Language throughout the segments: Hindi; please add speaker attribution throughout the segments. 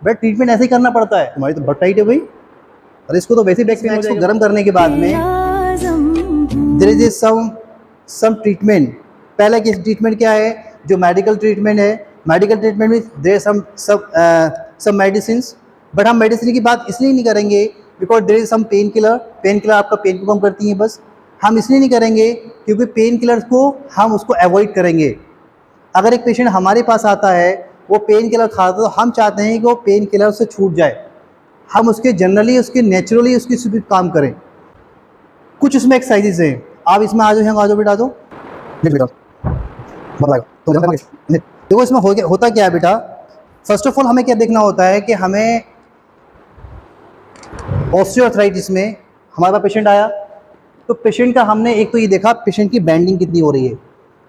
Speaker 1: बट ट्रीटमेंट ऐसे ही करना पड़ता है, तुम्हारी तो बहुत टाइट है भाई। और इसको तो वैसे बैक पेन को गर्म करने के बाद में देयर इज सम ट्रीटमेंट। पहला की ट्रीटमेंट क्या है, जो मेडिकल ट्रीटमेंट है, मेडिकल ट्रीटमेंट में देयर सम मेडिसिन, बट हम मेडिसिन की बात इसलिए नहीं करेंगे because there is some pain killer. Pain killer आपका पेन को कम करती हैं, बस हम इसलिए नहीं करेंगे क्योंकि पेन किलर को हम उसको अवॉइड करेंगे। अगर एक पेशेंट हमारे पास आता है वो पेन किलर खाता है तो हम चाहते हैं कि वो पेन किलर से छूट जाए, हम उसके जनरली उसके नेचुरली उसकी सिर्फ काम करें। कुछ उसमें एक्सरसाइजेज हैं, आप इसमें आ जाओ, आ जाओ बेटा, आ जाओ बेटा, देखो इसमें होता क्या है बेटा। फर्स्ट ऑफ ऑल हमें क्या देखना होता है कि हमें ऑस्टियोआर्थराइटिस में हमारे पास पेशेंट आया तो पेशेंट का हमने एक तो ये देखा पेशेंट की बेंडिंग कितनी हो रही है।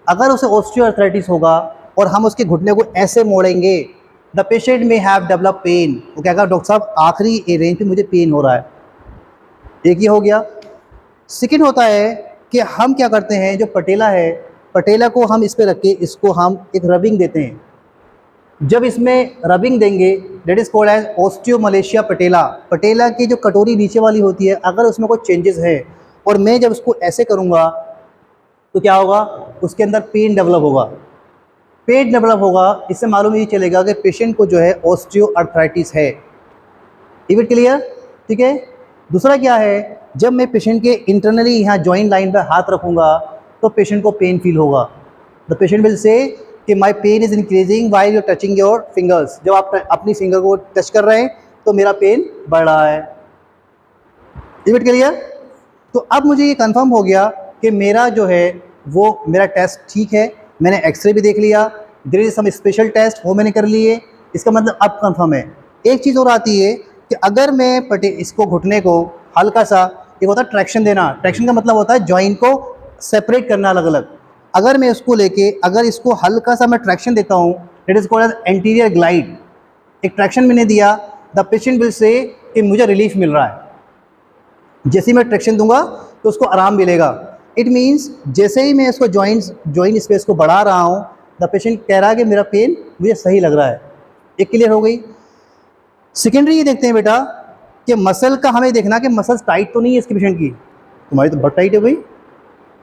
Speaker 1: अगर उसे ऑस्टियोआर्थराइटिस होगा और हम उसके घुटने को ऐसे मोड़ेंगे, द पेशेंट में हैव डेवलप पेन, वो क्या कहा डॉक्टर साहब आखिरी रेंज पे मुझे पेन हो रहा है। एक ये हो गया। सेकेंड होता है कि हम क्या करते हैं, जो पटेला है, पटेला को हम इस पर रख के इसको हम एक रबिंग देते हैं। जब इसमें रबिंग देंगे that is called as osteomalacia patella. Patella की जो कटोरी नीचे वाली होती है, अगर उसमें कोई चेंजेस है और मैं जब उसको ऐसे करूँगा तो क्या होगा, उसके अंदर पेन डेवलप होगा। पेन डेवलप होगा, इससे मालूम ये चलेगा कि पेशेंट को जो है ऑस्टियोआर्थराइटिस है। Is it clear? ठीक है। दूसरा क्या है, जब मैं पेशेंट के इंटरनली यहाँ जॉइंट लाइन पर हाथ रखूँगा तो पेशेंट को पेन फील होगा। द पेशेंट विल से कि my pain is increasing while you touching your fingers. जब आप अपनी फिंगर को टच कर रहे हैं तो मेरा पेन बढ़ रहा है। Is it clear? तो अब मुझे ये कंफर्म हो गया कि मेरा जो है वो मेरा टेस्ट ठीक है। मैंने एक्सरे भी देख लिया, there is some special test वो मैंने कर लिए, इसका मतलब अब कंफर्म है। एक चीज़ और आती है कि अगर मैं इसको घुटने को हल्का सा, एक होता है ट्रैक्शन देना, ट्रैक्शन का मतलब होता है जॉइंट को सेपरेट करना अलग अलग। अगर मैं उसको लेके अगर इसको हल्का सा मैं ट्रैक्शन देता हूँ, it is called as anterior glide. एक ट्रैक्शन मैंने दिया, द पेशेंट विल से कि मुझे रिलीफ मिल रहा है। जैसे ही मैं ट्रैक्शन दूंगा तो उसको आराम मिलेगा। इट मीन्स जैसे ही मैं इसको जॉइंट स्पेस को बढ़ा रहा हूँ, द पेशेंट कह रहा है कि मेरा पेन मुझे सही लग रहा है। एक क्लियर हो गई। सेकेंडरी ये देखते हैं बेटा कि मसल का हमें देखना कि मसल्स टाइट तो नहीं है इसके पेशेंट की। तुम्हारी तो बहुत टाइट है भाई,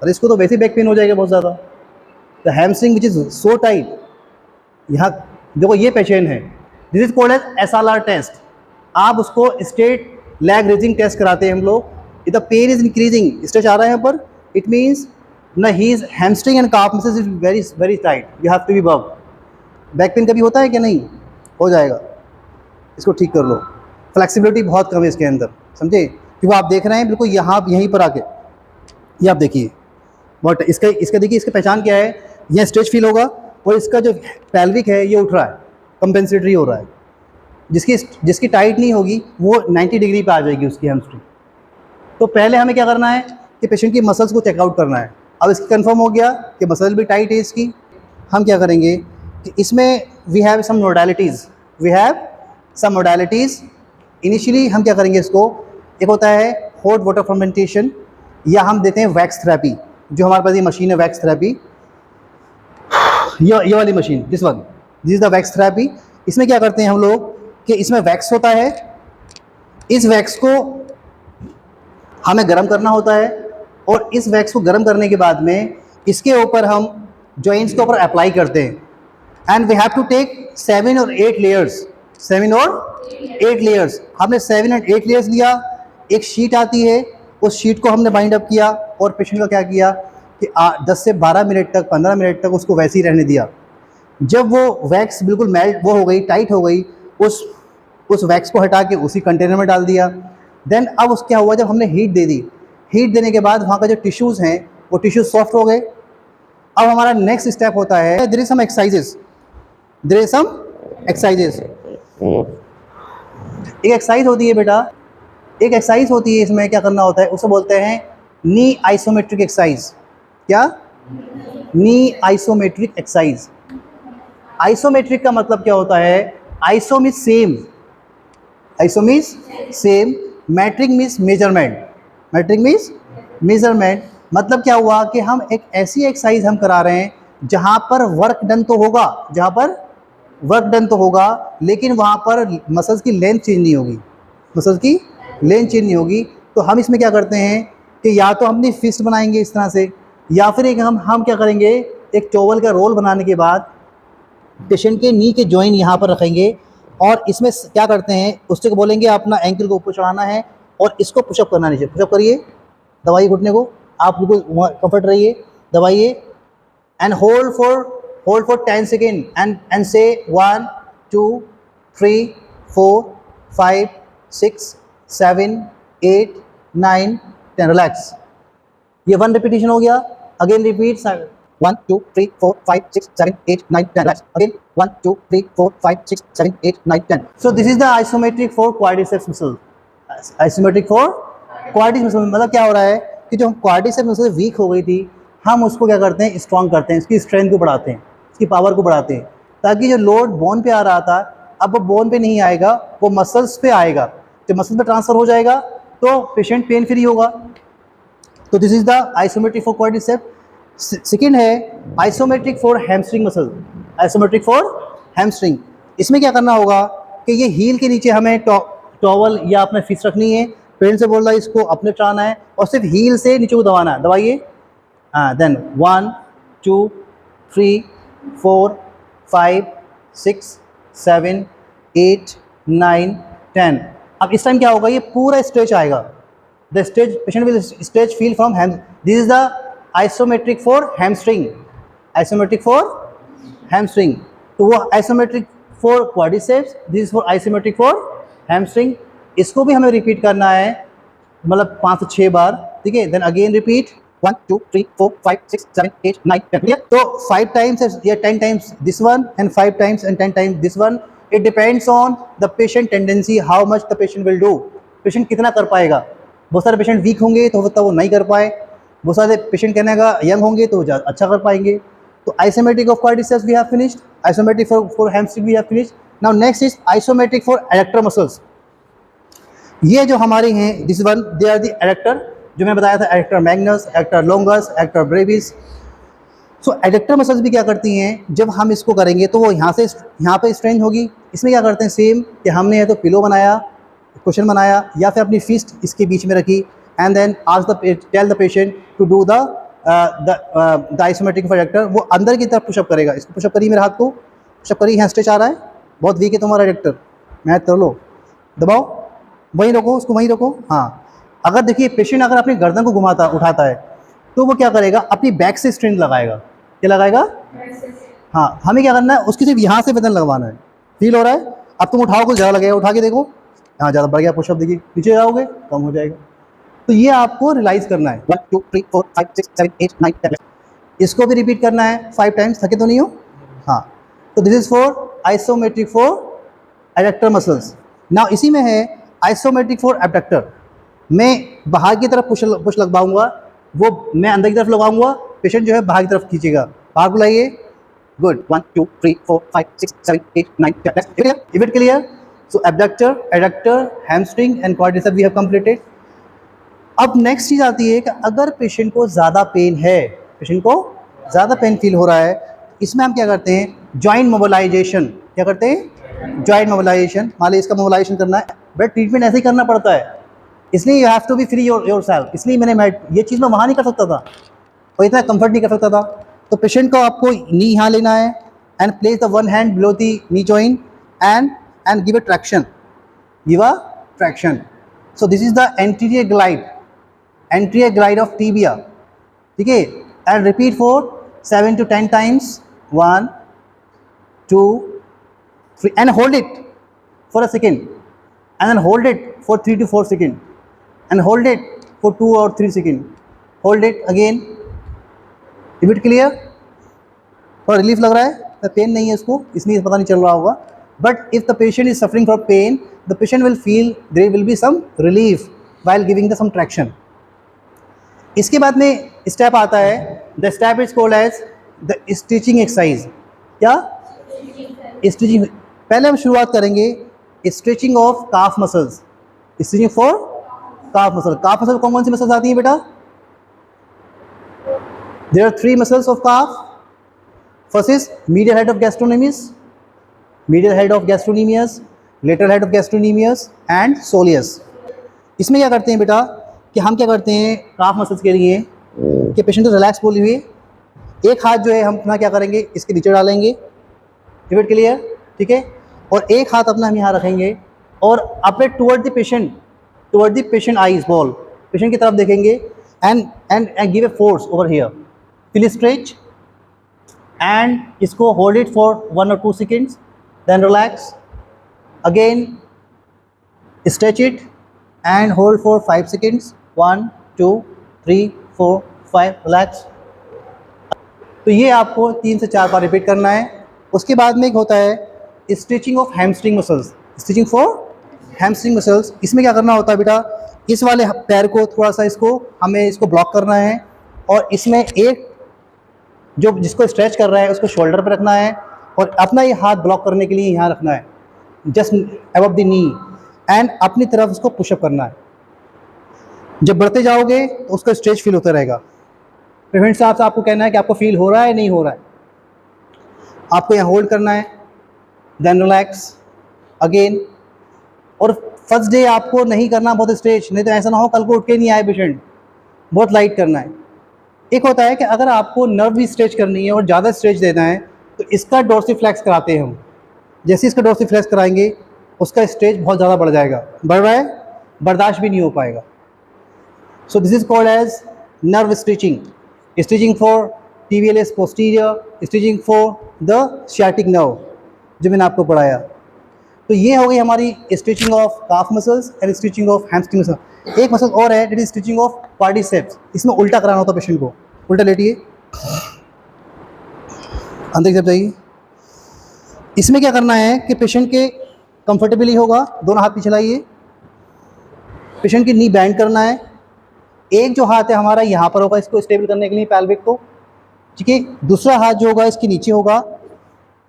Speaker 1: और इसको तो वैसे बैक पेन हो जाएगा बहुत ज़्यादा। The hamstring which is so tight. यहाँ देखो ये पेशेंट है, this is called as SLR test. आप उसको स्ट्रेट लेग रेजिंग टेस्ट कराते हैं हम लोग। The pain is increasing, stretch आ रहा है यहाँ पर, इट मीन्स ना he is hamstring and calf muscles is very very tight, you have to be work. Back pain कभी होता है कि नहीं? हो जाएगा, इसको ठीक कर लो। फ्लेक्सिबिलिटी बहुत कम है इसके अंदर, समझे? क्योंकि आप देख रहे हैं बिल्कुल यहाँ यहीं पर आके, ये आप देखिए बट इसका देखिए, इसका पहचान क्या है, यह स्ट्रेच फील होगा और इसका जो पेल्विक है ये उठ रहा है, कंपेंसेटरी हो रहा है। जिसकी टाइट नहीं होगी वो 90 डिग्री पे आ जाएगी उसकी हैमस्ट्रिंग। तो पहले हमें क्या करना है कि पेशेंट की मसल्स को चेकआउट करना है। अब इसकी कंफर्म हो गया कि मसल भी टाइट है इसकी, हम क्या करेंगे कि इसमें we have some modalities. Initially हम क्या करेंगे, इसको एक होता है हॉट वाटर फर्मेंटेशन, या हम देते हैं वैक्स थेरेपी। जो हमारे पास ये मशीन है वैक्स थेरेपी, ये वाली machine, this is the wax therapy. इसमें क्या करते हैं हम लोग कि इसमें वैक्स होता है, इस वैक्स को हमें गर्म करना होता है और इस वैक्स को गर्म करने के बाद में इसके ऊपर हम जॉइंट्स के ऊपर अप्लाई करते हैं। And we have to take 7 और 8 लेयर्स, 7 और 8 लेयर्स। हमने 7 और 8 लेयर्स लिया, एक शीट आती है, उस शीट को हमने बाइंड अप किया और पेशेंट का क्या किया कि 10 से 12 मिनट तक, 15 मिनट तक उसको वैसे ही रहने दिया। जब वो वैक्स बिल्कुल मेल्ट वो हो गई, टाइट हो गई, उस वैक्स को हटा के उसी कंटेनर में डाल दिया। देन अब उस क्या हुआ, जब हमने हीट दे दी, हीट देने के बाद वहाँ का जो टिश्यूज़ हैं वो टिश्यूज़ सॉफ्ट हो गए। अब हमारा नेक्स्ट स्टेप होता है, देयर इज सम एक्सरसाइजेस। एक एक्सरसाइज होती है बेटा, एक एक्सरसाइज होती है, इसमें क्या करना होता है, उसे बोलते हैं नी आइसोमेट्रिक एक्सरसाइज। क्या? नी आइसोमेट्रिक एक्सरसाइज। आइसोमेट्रिक का मतलब क्या होता है, iso means same, iso means same, metric means measurement, metric means measurement. मतलब क्या हुआ कि हम एक ऐसी एक्सरसाइज हम करा रहे हैं जहाँ पर वर्क डन तो होगा, जहाँ पर वर्क डन तो होगा, लेकिन वहाँ पर मसल्स की लेंथ चेंज नहीं होगी, मसल्स की लेंथ चेंज नहीं होगी। तो हम इसमें क्या करते हैं कि या तो हम अपनी फिस्ट बनाएंगे इस तरह से, या फिर एक हम क्या करेंगे, एक टॉवल का रोल बनाने के बाद पेशेंट के नी के जॉइंट यहाँ पर रखेंगे, और इसमें क्या करते हैं, उससे बोलेंगे अपना एंकल को ऊपर चढ़ाना है और इसको पुशअप करना नीचे, पुशअप करिए, दबाइए घुटने को, आप बिल्कुल कंफर्ट रहिए, दबाइए, and hold for 10 second and से 1 2 3 4 5 6 7 8 9 10, रिलैक्स। ये 1 रिपीटिशन हो गया। Again repeat 1 2 3 4 5 6 7 8 9 10, relax. Again 1 2 3 4 5 6 7 8 9 10। So this is the isometric for quadriceps muscle. Isometric for quadriceps muscle मतलब क्या हो रहा है कि जो क्वाड्रिसेप्स मसल वीक हो गई थी, हम उसको क्या करते हैं, स्ट्रॉन्ग करते हैं, इसकी स्ट्रेंथ को बढ़ाते हैं, इसकी पावर को बढ़ाते हैं, ताकि जो लोड बोन पे आ रहा था अब वो बोन पे नहीं आएगा, वो मसल्स पे आएगा। जब मसल पे ट्रांसफर हो जाएगा तो पेशेंट पेन फ्री होगा। तो this is the isometric for quadriceps. Second है isometric for hamstring muscle. Isometric for hamstring, इसमें क्या करना होगा कि ये हील के नीचे हमें टॉवल या अपने फिस्ट रखनी है, पेशेंट से बोल रहा है इसको अपने चढ़ाना है और सिर्फ हील से नीचे को दबाना है, दबाइए। देन 1 2 3 4 5 6 7 8 9 10। अब इस टाइम क्या होगा, ये पूरा स्ट्रेच आएगा, the stretch, patient will stretch feel from ham. This is the isometric for hamstring, isometric for hamstring. तो वो isometric for quadriceps, this is for isometric for hamstring. इसको भी हमें रिपीट करना है, मतलब 5 से 6 बार, ठीक है। Then again repeat 1 2 3 4 5 6 7 8 9 10। तो 5 टाइम्स या 10 times this one and 5 times and 10 times this one. It depends on the patient tendency, how much the patient will do, patient कितना कर पाएगा। बहुत सारे पेशेंट वीक होंगे तो होता वो नहीं कर पाए, बहुत सारे पेशेंट कहने का यंग होंगे तो ज़्यादा अच्छा कर पाएंगे। तो isometric of quadriceps we have finished, isometric for hamstring we have finished. Now next is isometric for adductor muscles. ये जो हमारी हैं, this one they are the adductor, जो मैं बताया था, adductor magnus, adductor longus, adductor brevis. So adductor muscles भी क्या करती हैं, जब हम इसको करेंगे तो वो यहाँ से यहाँ पे स्ट्रेंथ होगी। इसमें क्या करते हैं सेम कि हमने या तो पिलो बनाया, क्वेश्चन बनाया, या फिर अपनी फिस्ट इसके बीच में रखी, एंड देन आज tell the patient to do the isometric for adductor. वो अंदर की तरफ पुशअप करेगा, इसको पुशअप करिए, मेरे हाथ को पुशअप करिए, यहाँ स्ट्रेच आ रहा है, बहुत वीक है तुम्हारा एडक्टर, मैं तो लो, दबाओ, वहीं रखो उसको, वहीं रखो। हाँ, अगर देखिए पेशेंट अगर अपनी गर्दन को घुमाता उठाता है तो वो क्या करेगा, अपनी बैक से स्ट्रेंथ लगाएगा, क्या लगाएगा, हाँ। हमें क्या करना है, उसकी सिर्फ यहाँ से वजन लगवाना है, फील हो रहा है। अब तुम उठाओ कुछ ज़्यादा लगेगा, उठा के देखो, हाँ ज़्यादा बढ़ गया, पुशअप देखिए, नीचे जाओगे कम हो जाएगा। तो ये आपको रियलाइज़ करना है। 1 2 3 4 5 6 7 8 9 10। इसको भी रिपीट करना है 5 टाइम्स, थके तो नहीं हो, हाँ। तो this is for isometric for adductor muscles. Now इसी में है आइसोमेट्रिक फॉर एबडक्टर। मैं बाहर की तरफ पुश लगवाऊंगा, वो मैं अंदर की तरफ लगाऊंगा, पेशेंट जो है बाहर की तरफ खींचेगा, बाहर को लाइए, good. 1 2 3 4 5 6 7 8 9 10। Is it clear? So abductor, adductor, hamstring and quadriceps we have completed. अब नेक्स्ट चीज़ आती है कि अगर पेशेंट को ज़्यादा पेन है, पेशेंट को ज़्यादा पेन फील हो रहा है, इसमें हम क्या करते हैं, जॉइंट मोबिलाइजेशन। क्या करते हैं, जॉइंट मोबिलाइजेशन। मान लीजिए इसका मोबिलाइजेशन करना है, बट ट्रीटमेंट ऐसे ही करना पड़ता है, इसलिए you have to be free yourself. इसलिए मैंने ये चीज़ मैं वहाँ नहीं कर सकता था और इतना कंफर्ट नहीं कर सकता था। तो पेशेंट को आपको नी यहाँ लेना है and place the one hand below the knee joint and give a traction, give a traction. So this is the anterior glide of tibia, ठीक है। And repeat for 7 to 10 times, 1 2 3, and hold it for a second, and then hold it for 3 to 4 seconds, and hold it for 2 or 3 seconds, hold it again। Is it clear? और रिलीफ लग रहा है, पेन नहीं है इसको, इसलिए पता नहीं चल रहा होगा। But if the patient is suffering from pain, the patient will feel there will be some relief while giving the some traction। इसके बाद में स्टेप आता है, the step is called as the stitching exercise. क्या स्टिचिंग? पहले हम शुरुआत करेंगे stretching of calf muscles, stitching for calf muscle. Calf muscle कौन कौन सी मसल्स आती हैं बेटा? There are 3 muscles of calf. First is medial head of gastrocnemius, medial head of gastrocnemius, lateral head of gastrocnemius and soleus. इसमें क्या करते हैं बेटा कि हम क्या करते हैं काफ मसल्स के लिए कि पेशेंट को रिलैक्स बोली हुई, एक हाथ जो है हम अपना क्या करेंगे इसके नीचे डालेंगे, डिवाइड क्लियर, ठीक है, और एक हाथ अपना हम यहाँ रखेंगे और अपने toward the patient eyes ball, patient की तरफ देखेंगे and give a force over here, feel stretch and इसको hold it for 1 or 2 seconds, then relax again, stretch it and hold for 5 seconds, 1 2 3 4 5, relax. तो ये आपको 3 से 4 बार रिपीट करना है। उसके बाद में एक होता है stretching of hamstring muscles, stretching for hamstring muscles. इसमें क्या करना होता है बेटा, इस वाले पैर को थोड़ा सा हमें इसको ब्लॉक करना है और इसमें एक जो जिसको स्ट्रेच कर रहा है उसको शोल्डर पर रखना है और अपना ये हाथ ब्लॉक करने के लिए यहाँ रखना है, just above the knee, and अपनी तरफ उसको पुशअप करना है। जब बढ़ते जाओगे तो उसका स्ट्रेच फील होता रहेगा। फ्रेंड्स साहब से आपको कहना है कि आपको फील हो रहा है नहीं हो रहा है, आपको यहाँ होल्ड करना है, देन रिलैक्स अगेन। और फर्स्ट डे आपको नहीं करना बहुत स्ट्रेच, नहीं तो ऐसा ना हो कल को उठ के नहीं आए पेशेंट, बहुत लाइट करना है। एक होता है कि अगर आपको नर्व भी स्ट्रेच करनी है और ज़्यादा स्ट्रेच देना है तो इसका डोर्सिफ्लेक्स कराते हैं हम। जैसे इसका डोर्सिफ्लेक्स कराएंगे उसका स्ट्रेच बहुत ज़्यादा बढ़ जाएगा, बढ़ रहा है, बर्दाश्त भी नहीं हो पाएगा। So this is called as nerve stitching, stitching for tibialis posterior, stitching for the sciatic nerve जो मैंने आपको पढ़ाया। तो ये हो गई हमारी stitching of calf muscles and stitching of hamstring muscle. एक मसल और है, that is stitching of quadriceps. इसमें उल्टा कराना होता है पेशेंट को, उल्टा लेटिए, अंदर की तरफ जाइए। इसमें क्या करना है कि पेशेंट के कंफर्टेबली होगा, दोनों हाथ पीछे लाइए, पेशेंट की नी बैंड करना है। एक जो हाथ है हमारा यहाँ पर होगा इसको स्टेबल करने के लिए पैल्विक को, ठीक है, दूसरा हाथ जो होगा इसके नीचे होगा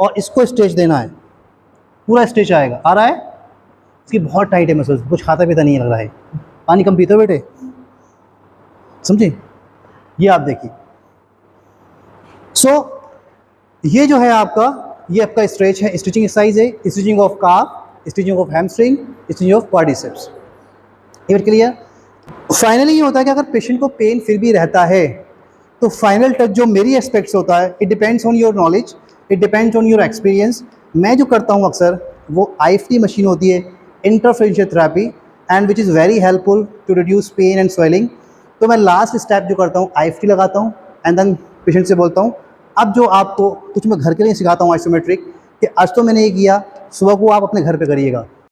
Speaker 1: और इसको स्ट्रेच देना है, पूरा स्ट्रेच आएगा, आ रहा है। इसकी बहुत टाइट है मसल्स, कुछ खाता पीता नहीं लग रहा है। पानी कम पीते हो बेटे, समझे, ये आप देखिए। सो ये जो है आपका, ये आपका स्ट्रेच है, स्टिचिंग एक्सरसाइज है, stitching of calf, stitching of hamstring, stitching of quadriceps. ये क्लियर। फाइनली ये होता है कि अगर पेशेंट को पेन फिर भी रहता है तो फाइनल टच जो मेरी एस्पेक्ट्स होता है, it depends on your knowledge, it depends on your experience. मैं जो करता हूँ अक्सर वो IFT मशीन होती है, interferential therapy, and which is very helpful to reduce pain and swelling. तो मैं लास्ट स्टेप जो करता हूँ IFT लगाता हूँ एंड देन पेशेंट से बोलता हूँ अब जो आपको कुछ मैं घर के लिए सिखाता हूँ आइसोमेट्रिक, कि आज तो मैंने ये किया, सुबह को आप अपने घर पे करिएगा।